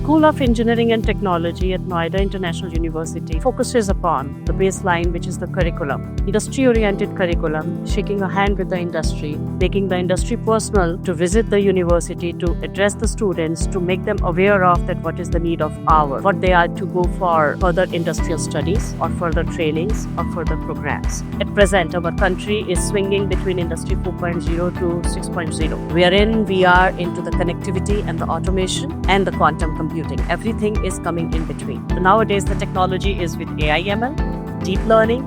School of Engineering and Technology at Noida International University focuses upon the baseline, which is the curriculum, industry-oriented curriculum, shaking a hand with the industry, making the industry personal to visit the university, to address the students, to make them aware of that what is the need of hour, what they are to go for further industrial studies or further trainings or further programs. At present, our country is swinging between Industry 4.0 to 6.0, wherein we are into the connectivity and the automation and the quantum computing. Everything is coming in between. So nowadays, the technology is with AI, ML, deep learning,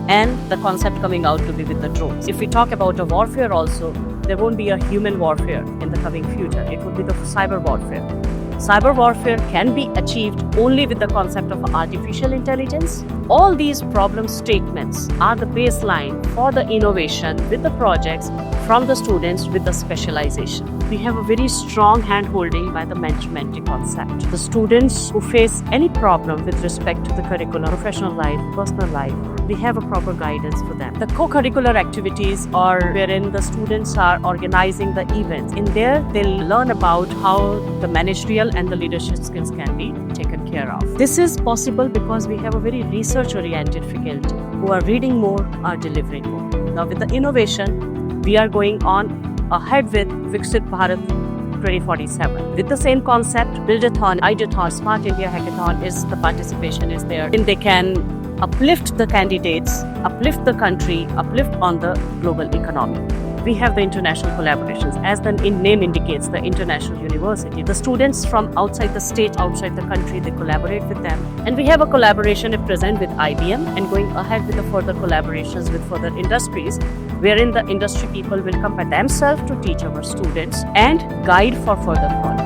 and the concept coming out to be with the drones. If we talk about a warfare also, there won't be a human warfare in the coming future. It would be the cyber warfare. Cyber warfare can be achieved only with the concept of artificial intelligence. All these problem statements are the baseline for the innovation with the projects from the students with the specialization. We have a very strong hand-holding by the mentor-mentee concept. The students who face any problem with respect to the curriculum, professional life, personal life, we have a proper guidance for them. The co-curricular activities are wherein the students are organizing the events. In there, they'll learn about how the managerial and the leadership skills can be taken care of. This is possible because we have a very research-oriented faculty who are reading more, are delivering more. Now with the innovation, we are going on ahead with Viksit Bharat 2047. With the same concept, Buildathon, Ideathon, Smart India Hackathon is the participation is there. And they can uplift the candidates, uplift the country, uplift on the global economy. We have the international collaborations. As the name indicates, the international university. The students from outside the state, outside the country, they collaborate with them. And we have a collaboration at present with IBM and going ahead with the further collaborations with further industries, wherein the industry people will come by themselves to teach our students and guide for further projects.